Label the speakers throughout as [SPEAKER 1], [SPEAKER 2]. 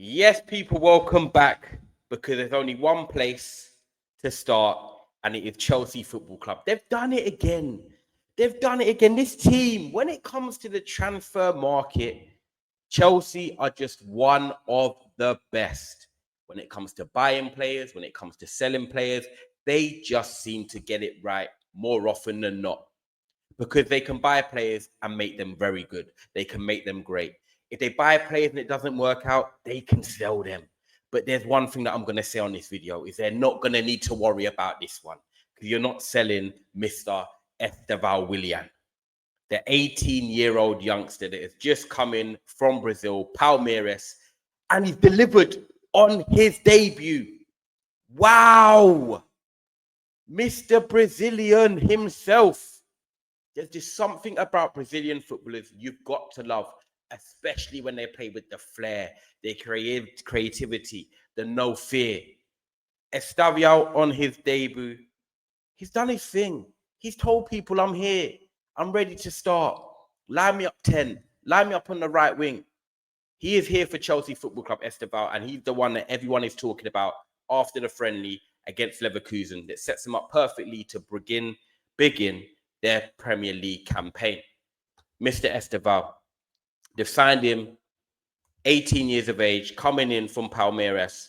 [SPEAKER 1] Yes, people, welcome back because there's only one place to start, and it is Chelsea Football Club. They've done it again. They've done it again. This team, when it comes to the transfer market, Chelsea are just one of the best. When it comes to buying players, when it comes to selling players, they just seem to get it right more often than not because they can buy players and make them very good. They can make them great. If they buy players and it doesn't work out, they can sell them. But there's one thing that I'm going to say on this video is they're not going to need to worry about this one because you're not selling Mr. Estêvão Willian, the 18-year-old youngster that has just come in from Brazil, Palmeiras, and he's delivered on his debut. Wow! Mr. Brazilian himself. There's just something about Brazilian footballers you've got to love, especially when they play with the flair, their creativity, the no fear. Estêvão on his debut, he's done his thing. He's told people, I'm here. I'm ready to start. Line me up 10. Line me up on the right wing. He is here for Chelsea Football Club, Estêvão, and he's the one that everyone is talking about after the friendly against Leverkusen that sets him up perfectly to begin their Premier League campaign. Mr. Estêvão, they've signed him, 18 years of age, coming in from Palmeiras,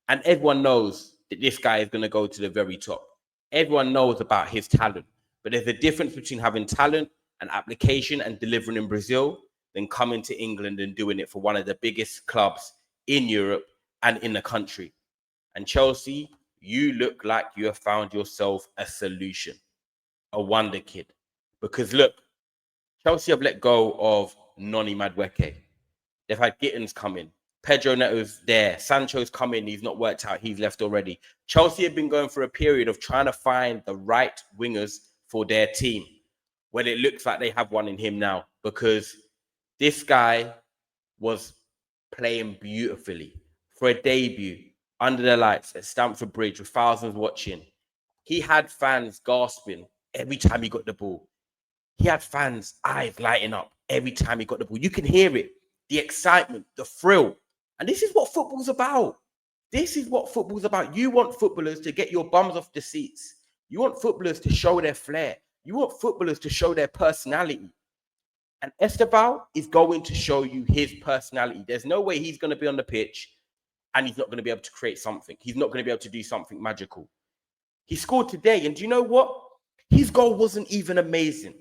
[SPEAKER 1] and everyone knows that this guy is going to go to the very top. Everyone knows about his talent, but there's a difference between having talent and application and delivering in Brazil than coming to England and doing it for one of the biggest clubs in Europe and in the country. And Chelsea, you look like you have found yourself a solution, a wonder kid. Because look, Chelsea have let go of Noni Madueke. They've had Gittins come in. Pedro Neto's there. Sancho's come in. He's not worked out. He's left already. Chelsea have been going for a period of trying to find the right wingers for their team. Well, it looks like they have one in him now because this guy was playing beautifully for a debut under the lights at Stamford Bridge with thousands watching. He had fans gasping every time he got the ball. He had fans' eyes lighting up every time he got the ball. You can hear it, the excitement, the thrill. And this is what football's about. This is what football's about. You want footballers to get your bums off the seats. You want footballers to show their flair. You want footballers to show their personality. And Estêvão is going to show you his personality. There's no way he's going to be on the pitch and he's not going to be able to create something. He's not going to be able to do something magical. He scored today, and do you know what? His goal wasn't even amazing.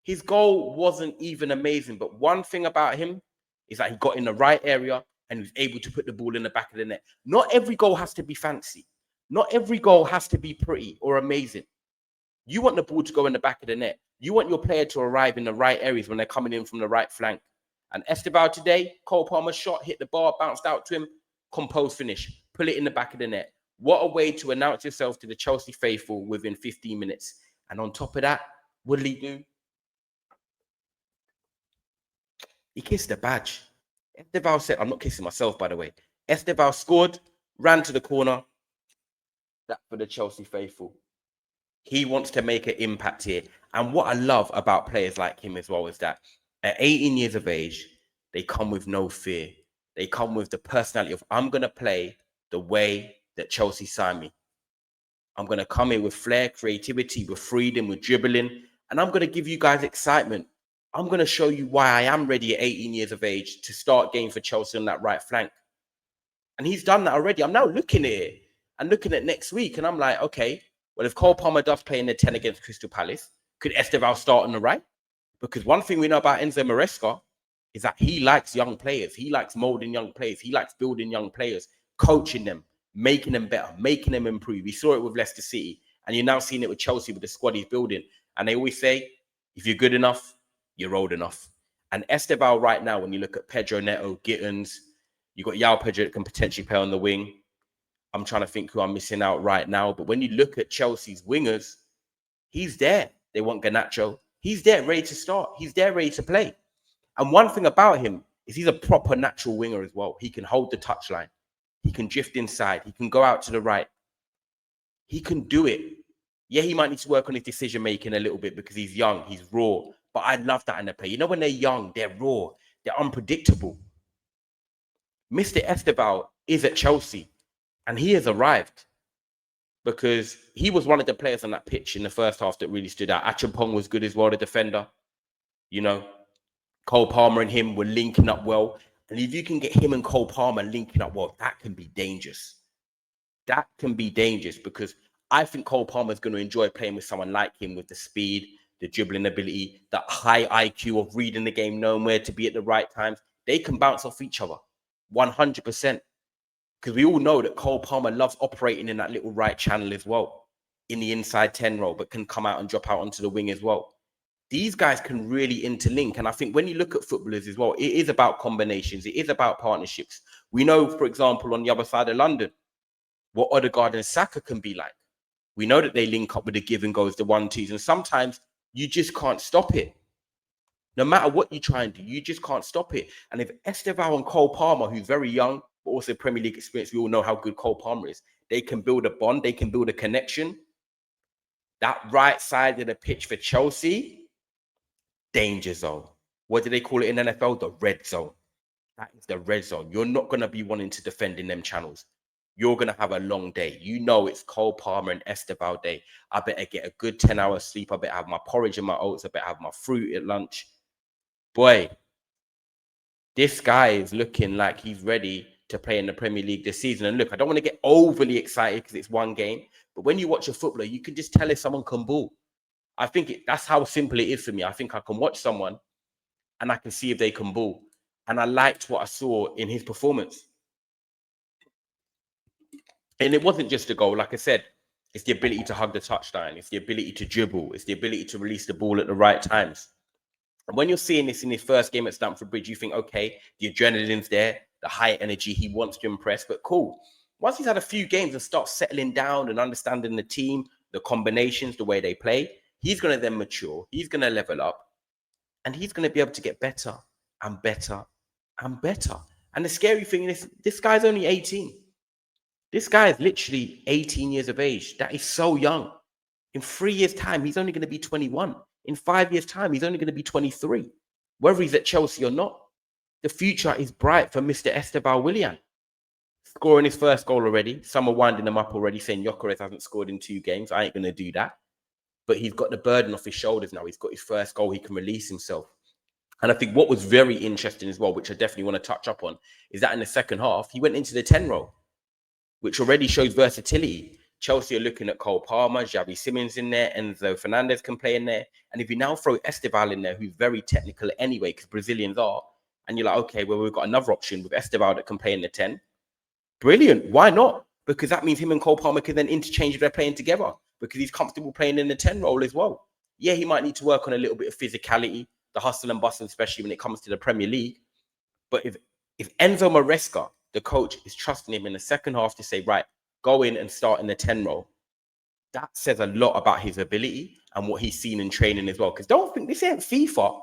[SPEAKER 1] His goal wasn't even amazing. But one thing about him is that he got in the right area and was able to put the ball in the back of the net. Not every goal has to be fancy. Not every goal has to be pretty or amazing. You want the ball to go in the back of the net. You want your player to arrive in the right areas when they're coming in from the right flank. And Estêvão today, Cole Palmer shot, hit the bar, bounced out to him, composed finish, pull it in the back of the net. What a way to announce yourself to the Chelsea faithful within 15 minutes. And on top of that, what did he do? He kissed the badge. Estêvão said, I'm not kissing myself, by the way. Estêvão scored, ran to the corner. That for the Chelsea faithful. He wants to make an impact here. And what I love about players like him as well is that at 18 years of age, they come with no fear. They come with the personality of, I'm going to play the way that Chelsea signed me. I'm going to come in with flair, creativity, with freedom, with dribbling. And I'm going to give you guys excitement. I'm going to show you why I am ready at 18 years of age to start game for Chelsea on that right flank. And he's done that already. I'm now looking at it and looking at next week. And I'm like, okay, well, if Cole Palmer does play in the 10 against Crystal Palace, could Estêvão start on the right? Because one thing we know about Enzo Maresca is that he likes young players. He likes molding young players. He likes building young players, coaching them, making them better, making them improve. We saw it with Leicester City, and you're now seeing it with Chelsea with the squad he's building. And they always say, if you're good enough, you're old enough. And Estêvão right now, when you look at Pedro Neto, Gittins, you've got Yao Pedro that can potentially play on the wing. I'm trying to think who I'm missing out right now. But when you look at Chelsea's wingers, he's there. They want Garnacho. He's there, ready to start. He's there, ready to play. And one thing about him is he's a proper natural winger as well. He can hold the touchline. He can drift inside. He can go out to the right. He can do it. Yeah, he might need to work on his decision-making a little bit because he's young. He's raw. But I love that in the play. You know, when they're young, they're raw. They're unpredictable. Mr. Estêvão is at Chelsea, and he has arrived because he was one of the players on that pitch in the first half that really stood out. Achampong was good as well, the defender. You know, Cole Palmer and him were linking up well. And if you can get him and Cole Palmer linking up well, that can be dangerous. That can be dangerous because I think Cole Palmer is going to enjoy playing with someone like him with the speed, the dribbling ability, that high IQ of reading the game, knowing where to be at the right times. They can bounce off each other 100%. Because we all know that Cole Palmer loves operating in that little right channel as well, in the inside 10 role, but can come out and drop out onto the wing as well. These guys can really interlink. And I think when you look at footballers as well, it is about combinations. It is about partnerships. We know, for example, on the other side of London, what Odegaard and Saka can be like. We know that they link up with the give and goes, the 1-2s, and sometimes you just can't stop it. No matter what you try and do, you just can't stop it. And if Estêvão and Cole Palmer, who's very young, but also Premier League experience, we all know how good Cole Palmer is, they can build a bond, they can build a connection. That right side of the pitch for Chelsea, danger zone. What do they call it in NFL? The red zone. That is the red zone. You're not going to be wanting to defend in them channels. You're going to have a long day. You know it's Cole Palmer and Estêvão day. I better get a good 10 hours sleep. I better have my porridge and my oats. I better have my fruit at lunch. Boy, this guy is looking like he's ready to play in the Premier League this season. And look, I don't want to get overly excited because it's one game. But when you watch a footballer, you can just tell if someone can ball. I think that's how simple it is for me. I think I can watch someone and I can see if they can ball. And I liked what I saw in his performance. And it wasn't just a goal. Like I said, it's the ability to hug the touchline. It's the ability to dribble. It's the ability to release the ball at the right times. And when you're seeing this in his first game at Stamford Bridge, you think, okay, the adrenaline's there, the high energy, he wants to impress, but cool. Once he's had a few games and starts settling down and understanding the team, the combinations, the way they play, he's going to then mature. He's going to level up. And he's going to be able to get better and better and better. And the scary thing is, this guy's only 18. This guy is literally 18 years of age. That is so young. In 3 years' time, he's only going to be 21. In 5 years' time, he's only going to be 23. Whether he's at Chelsea or not, the future is bright for Mr. Estêvão Willian. Scoring his first goal already. Some are winding him up already, saying Gyökeres hasn't scored in 2 games. I ain't going to do that. But he's got the burden off his shoulders now. He's got his first goal. He can release himself. And I think what was very interesting as well, which I definitely want to touch up on, is that in the second half, he went into the 10 role, which already shows versatility. Chelsea are looking at Cole Palmer, Xavi Simons in there, Enzo Fernandez can play in there. And if you now throw Estêvão in there, who's very technical anyway, because Brazilians are, and you're like, okay, well, we've got another option with Estêvão that can play in the 10. Brilliant. Why not? Because that means him and Cole Palmer can then interchange if they're playing together, because he's comfortable playing in the 10 role as well. Yeah, he might need to work on a little bit of physicality, the hustle and bustle, especially when it comes to the Premier League. But if Enzo Maresca, the coach, is trusting him in the second half to say, right, go in and start in the 10 role, that says a lot about his ability and what he's seen in training as well. Because don't think this ain't FIFA.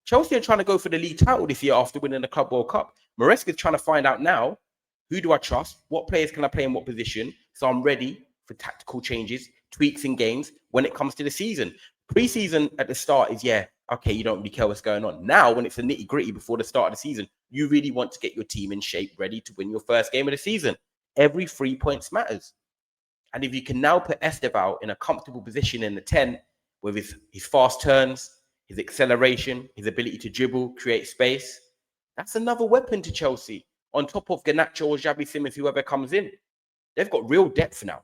[SPEAKER 1] Chelsea are trying to go for the league title this year after winning the Club World Cup. Maresca's trying to find out now, who do I trust? What players can I play in what position? So I'm ready for tactical changes, tweaks in games when it comes to the season. Pre-season at the start is, yeah, okay, you don't really care what's going on. Now, when it's a nitty-gritty before the start of the season, you really want to get your team in shape, ready to win your first game of the season. Every 3 points matters. And if you can now put Estêvão in a comfortable position in the 10 with his fast turns, his acceleration, his ability to dribble, create space, that's another weapon to Chelsea. On top of Garnacho or Xavi Simons, whoever comes in. They've got real depth now.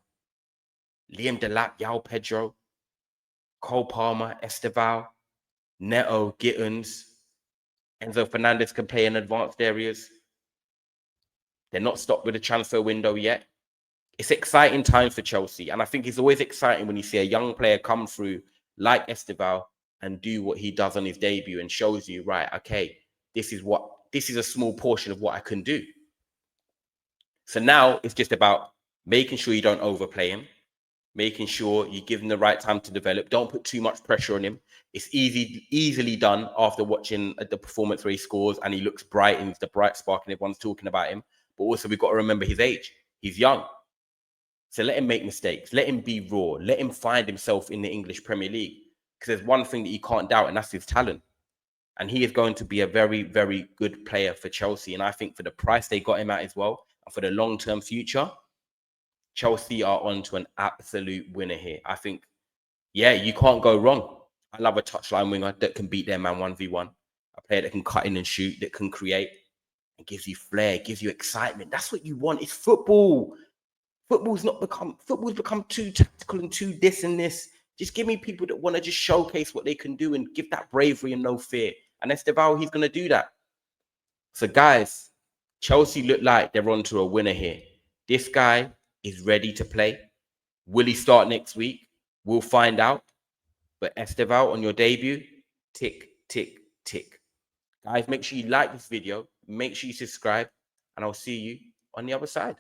[SPEAKER 1] Liam Delap, João Pedro, Cole Palmer, Estêvão, Neto, Gittins, Enzo Fernandez can play in advanced areas. They're not stopped with the transfer window yet. It's exciting times for Chelsea. And I think it's always exciting when you see a young player come through like Estêvão and do what he does on his debut and shows you, right, okay, this is a small portion of what I can do. So now it's just about making sure you don't overplay him, making sure you give him the right time to develop. Don't put too much pressure on him. It's easily done after watching the performance where he scores and he looks bright and he's the bright spark and everyone's talking about him. But also we've got to remember his age. He's young. So let him make mistakes. Let him be raw. Let him find himself in the English Premier League. Because there's one thing that you can't doubt, and that's his talent. And he is going to be a very, very good player for Chelsea. And I think for the price they got him at as well, and for the long-term future, Chelsea are on to an absolute winner here. I think, yeah, you can't go wrong. I love a touchline winger that can beat their man 1v1. A player that can cut in and shoot, that can create, and gives you flair, gives you excitement. That's what you want. It's football. Football's become too tactical and too this and this. Just give me people that want to just showcase what they can do and give that bravery and no fear. And Estêvão, he's going to do that. So, guys, Chelsea look like they're on to a winner here. This guy is ready to play. Will he start next week? We'll find out. But Estêvão, on your debut, tick, tick, tick. Guys, make sure you like this video. Make sure you subscribe. And I'll see you on the other side.